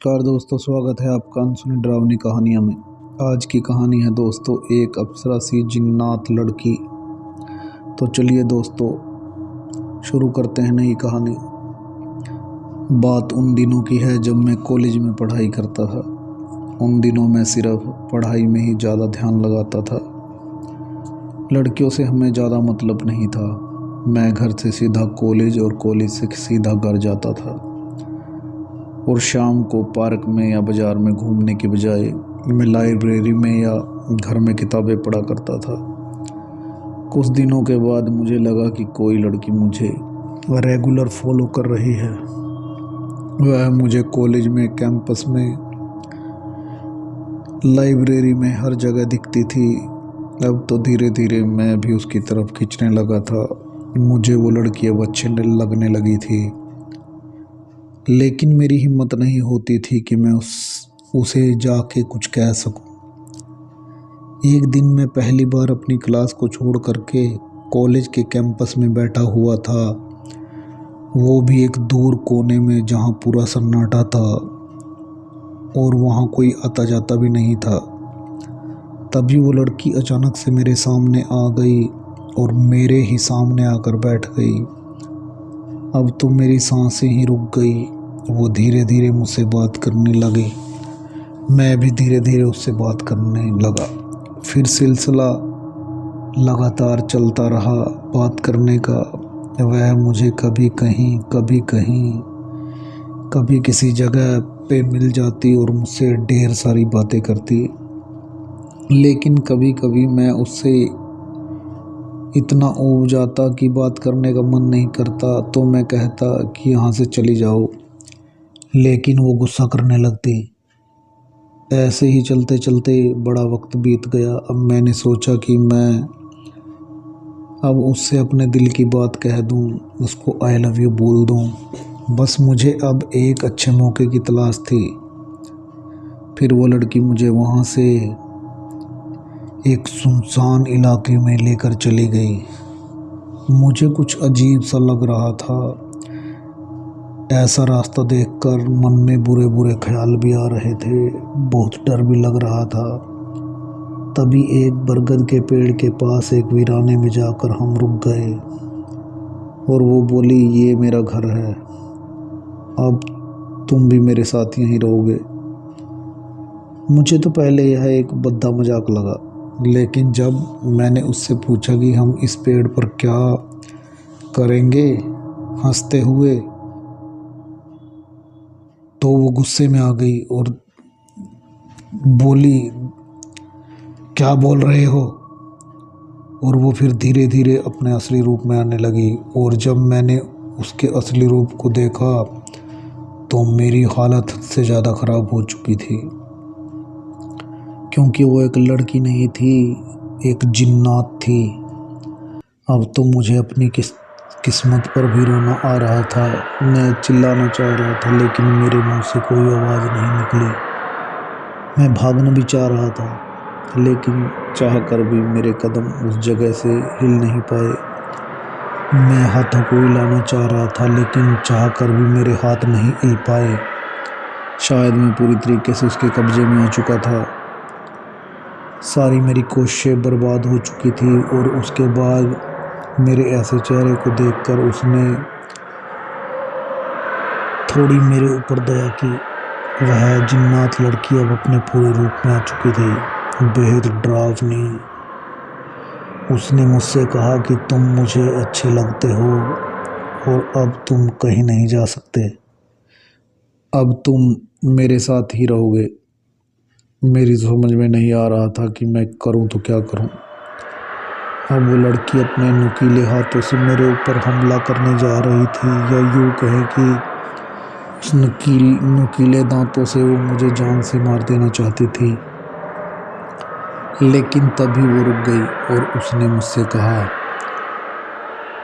नमस्कार दोस्तों, स्वागत है आपका अनसुनी डरावनी कहानियों में। आज की कहानी है दोस्तों एक अप्सरा सी जिन्नात लड़की। तो चलिए दोस्तों शुरू करते हैं नई कहानी। बात उन दिनों की है जब मैं कॉलेज में पढ़ाई करता था। उन दिनों मैं सिर्फ पढ़ाई में ही ज़्यादा ध्यान लगाता था। लड़कियों से हमें ज़्यादा मतलब नहीं था। मैं घर से सीधा कॉलेज और कॉलेज से सीधा घर जाता था और शाम को पार्क में या बाज़ार में घूमने के बजाय मैं लाइब्रेरी में या घर में किताबें पढ़ा करता था। कुछ दिनों के बाद मुझे लगा कि कोई लड़की मुझे रेगुलर फॉलो कर रही है। वह मुझे कॉलेज में, कैंपस में, लाइब्रेरी में, हर जगह दिखती थी। अब तो धीरे धीरे मैं भी उसकी तरफ खींचने लगा था। मुझे वो लड़की अब अच्छी लगने लगी थी, लेकिन मेरी हिम्मत नहीं होती थी कि मैं उसे जाके कुछ कह सकूं। एक दिन मैं पहली बार अपनी क्लास को छोड़ करके कॉलेज के कैंपस में बैठा हुआ था, वो भी एक दूर कोने में जहां पूरा सन्नाटा था और वहां कोई आता जाता भी नहीं था। तभी वो लड़की अचानक से मेरे सामने आ गई और मेरे ही सामने आकर बैठ गई। अब तो मेरी सांसें ही रुक गई। वो धीरे धीरे मुझसे बात करने लगी, मैं भी धीरे धीरे उससे बात करने लगा। फिर सिलसिला लगातार चलता रहा बात करने का। वह मुझे कभी कहीं, कभी किसी जगह पे मिल जाती और मुझसे ढेर सारी बातें करती। लेकिन कभी कभी मैं उससे इतना ऊब जाता कि बात करने का मन नहीं करता, तो मैं कहता कि यहाँ से चली जाओ, लेकिन वो गुस्सा करने लगती। ऐसे ही चलते चलते बड़ा वक्त बीत गया। अब मैंने सोचा कि मैं अब उससे अपने दिल की बात कह दूं, उसको आई लव यू बोल दूं। बस मुझे अब एक अच्छे मौके की तलाश थी। फिर वो लड़की मुझे वहाँ से एक सुनसान इलाके में लेकर चली गई। मुझे कुछ अजीब सा लग रहा था। ऐसा रास्ता देखकर मन में बुरे बुरे ख्याल भी आ रहे थे, बहुत डर भी लग रहा था। तभी एक बरगद के पेड़ के पास एक वीराने में जाकर हम रुक गए और वो बोली, ये मेरा घर है, अब तुम भी मेरे साथ यहीं रहोगे। मुझे तो पहले यह एक भद्दा मजाक लगा, लेकिन जब मैंने उससे पूछा कि हम इस पेड़ पर क्या करेंगे हंसते हुए, तो वो गुस्से में आ गई और बोली, क्या बोल रहे हो? और वो फिर धीरे धीरे अपने असली रूप में आने लगी। और जब मैंने उसके असली रूप को देखा तो मेरी हालत से ज़्यादा ख़राब हो चुकी थी, क्योंकि वो एक लड़की नहीं थी, एक जिन्नात थी। अब तो मुझे अपनी किस्मत पर भी रोना आ रहा था। मैं चिल्लाना चाह रहा था, लेकिन मेरे मुंह से कोई आवाज़ नहीं निकली। मैं भागना भी चाह रहा था, लेकिन चाह कर भी मेरे कदम उस जगह से हिल नहीं पाए। मैं हाथों को हिलाना चाह रहा था, लेकिन चाह कर भी मेरे हाथ नहीं हिल पाए। शायद मैं पूरी तरीके से उसके कब्जे में आ चुका था। सारी मेरी कोशिशें बर्बाद हो चुकी थी। और उसके बाद मेरे ऐसे चेहरे को देखकर उसने थोड़ी मेरे ऊपर दया की। वह जिन्नात लड़की अब अपने पूरे रूप में आ चुकी थी, बेहद डरावनी। उसने मुझसे कहा कि तुम मुझे अच्छे लगते हो और अब तुम कहीं नहीं जा सकते, अब तुम मेरे साथ ही रहोगे। मेरी समझ में नहीं आ रहा था कि मैं करूं तो क्या करूं। अब वो लड़की अपने नुकीले हाथों से मेरे ऊपर हमला करने जा रही थी, या यूँ कहें कि उस नुकीले दांतों से वो मुझे जान से मार देना चाहती थी। लेकिन तभी वो रुक गई और उसने मुझसे कहा,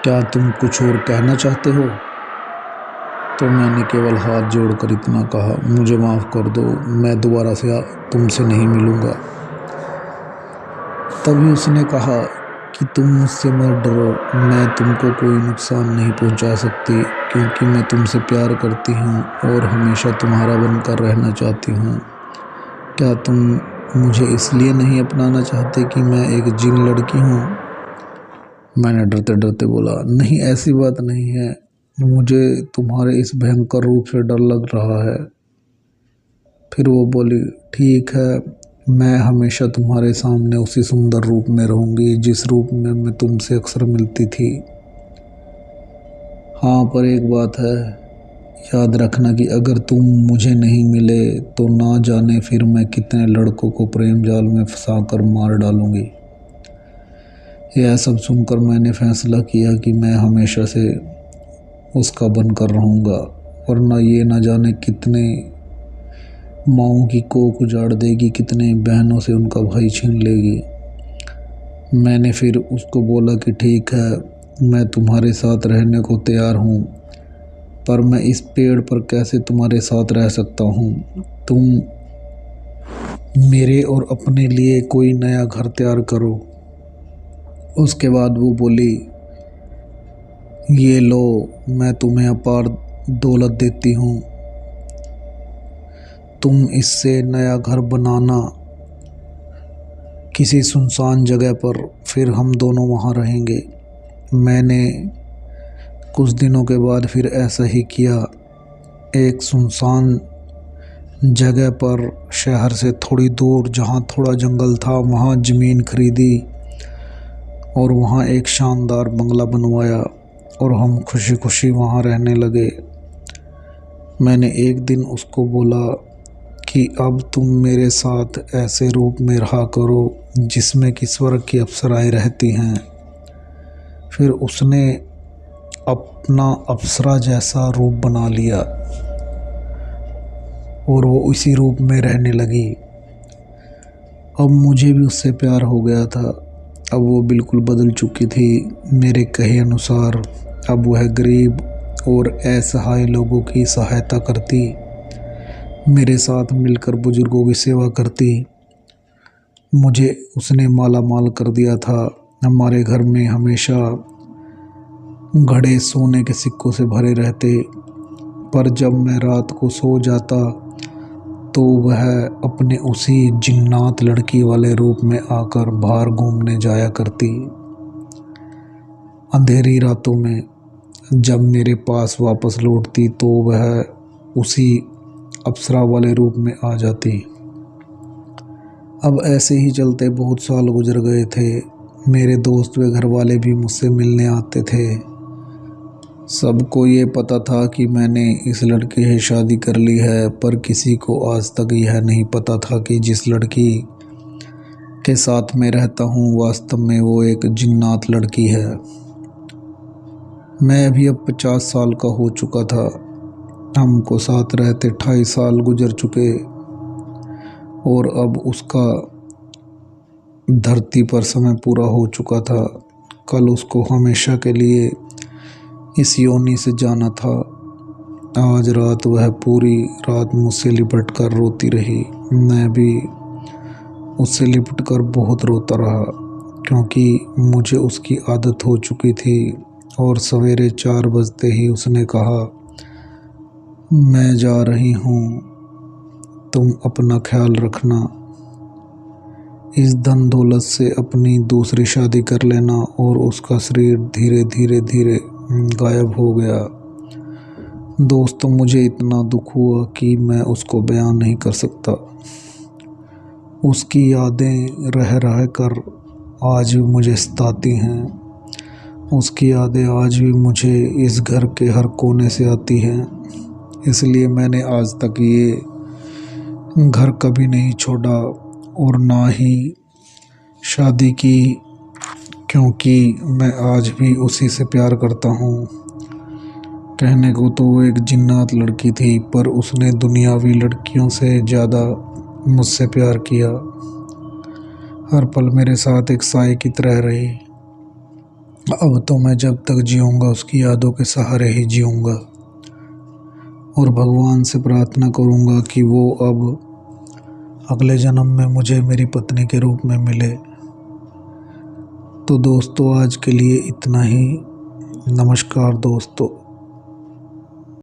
क्या तुम कुछ और कहना चाहते हो? तो मैंने केवल हाथ जोड़कर इतना कहा, मुझे माफ़ कर दो, मैं दोबारा से तुमसे नहीं मिलूँगा। तभी उसने कहा, कि तुम मुझसे मत डरो, मैं तुमको कोई नुकसान नहीं पहुंचा सकती, क्योंकि मैं तुमसे प्यार करती हूँ और हमेशा तुम्हारा बनकर रहना चाहती हूँ। क्या तुम मुझे इसलिए नहीं अपनाना चाहते कि मैं एक जिन लड़की हूँ? मैंने डरते डरते बोला, नहीं, ऐसी बात नहीं है, मुझे तुम्हारे इस भयंकर रूप से डर लग रहा है। फिर वो बोली, ठीक है, मैं हमेशा तुम्हारे सामने उसी सुंदर रूप में रहूंगी जिस रूप में मैं तुमसे अक्सर मिलती थी। हाँ, पर एक बात है, याद रखना कि अगर तुम मुझे नहीं मिले तो ना जाने फिर मैं कितने लड़कों को प्रेम जाल में फंसाकर मार डालूंगी। यह सब सुनकर मैंने फैसला किया कि मैं हमेशा से उसका बनकर रहूँगा, वरना ये ना जाने कितने माँओं की कोख उजाड़ देगी, कितने बहनों से उनका भाई छीन लेगी। मैंने फिर उसको बोला कि ठीक है, मैं तुम्हारे साथ रहने को तैयार हूँ, पर मैं इस पेड़ पर कैसे तुम्हारे साथ रह सकता हूँ? तुम मेरे और अपने लिए कोई नया घर तैयार करो। उसके बाद वो बोली, ये लो, मैं तुम्हें अपार दौलत देती हूँ, तुम इससे नया घर बनाना किसी सुनसान जगह पर, फिर हम दोनों वहाँ रहेंगे। मैंने कुछ दिनों के बाद फिर ऐसा ही किया। एक सुनसान जगह पर शहर से थोड़ी दूर जहाँ थोड़ा जंगल था वहाँ ज़मीन खरीदी और वहाँ एक शानदार बंगला बनवाया और हम खुशी खुशी वहाँ रहने लगे। मैंने एक दिन उसको बोला कि अब तुम मेरे साथ ऐसे रूप में रहा करो जिसमें कि स्वर्ग की अप्सराएं रहती हैं। फिर उसने अपना अप्सरा जैसा रूप बना लिया और वो उसी रूप में रहने लगी। अब मुझे भी उससे प्यार हो गया था। अब वो बिल्कुल बदल चुकी थी मेरे कहे अनुसार। अब वह गरीब और असहाय लोगों की सहायता करती, मेरे साथ मिलकर बुजुर्गों की सेवा करती। मुझे उसने माला माल कर दिया था। हमारे घर में हमेशा घड़े सोने के सिक्कों से भरे रहते, पर जब मैं रात को सो जाता तो वह अपने उसी जिन्नात लड़की वाले रूप में आकर बाहर घूमने जाया करती। अंधेरी रातों में जब मेरे पास वापस लौटती तो वह उसी अप्सरा वाले रूप में आ जाती। अब ऐसे ही चलते बहुत साल गुजर गए थे। मेरे दोस्त व घर वाले भी मुझसे मिलने आते थे। सबको ये पता था कि मैंने इस लड़की से शादी कर ली है, पर किसी को आज तक यह नहीं पता था कि जिस लड़की के साथ मैं रहता हूँ वास्तव में वो एक जिन्नात लड़की है। मैं अभी अब 50 साल का हो चुका था। हमको साथ रहते 28 साल गुजर चुके और अब उसका धरती पर समय पूरा हो चुका था। कल उसको हमेशा के लिए इस योनि से जाना था। आज रात वह पूरी रात मुझसे लिपट कर रोती रही। मैं भी उससे लिपट कर बहुत रोता रहा, क्योंकि मुझे उसकी आदत हो चुकी थी। और सवेरे 4 बजते ही उसने कहा, मैं जा रही हूँ, तुम अपना ख्याल रखना। इस धन दौलत से अपनी दूसरी शादी कर लेना। और उसका शरीर धीरे धीरे धीरे गायब हो गया। दोस्तों, मुझे इतना दुख हुआ कि मैं उसको बयान नहीं कर सकता। उसकी यादें रह रह कर आज भी मुझे सताती हैं। उसकी यादें आज भी मुझे इस घर के हर कोने से आती हैं। इसलिए मैंने आज तक ये घर कभी नहीं छोड़ा और ना ही शादी की, क्योंकि मैं आज भी उसी से प्यार करता हूँ। कहने को तो वो एक जिन्नात लड़की थी, पर उसने दुनियावी लड़कियों से ज़्यादा मुझसे प्यार किया। हर पल मेरे साथ एक साए की तरह रही। अब तो मैं जब तक जीऊँगा उसकी यादों के सहारे ही जीऊँगा और भगवान से प्रार्थना करूँगा कि वो अब अगले जन्म में मुझे मेरी पत्नी के रूप में मिले। तो दोस्तों आज के लिए इतना ही। नमस्कार दोस्तों।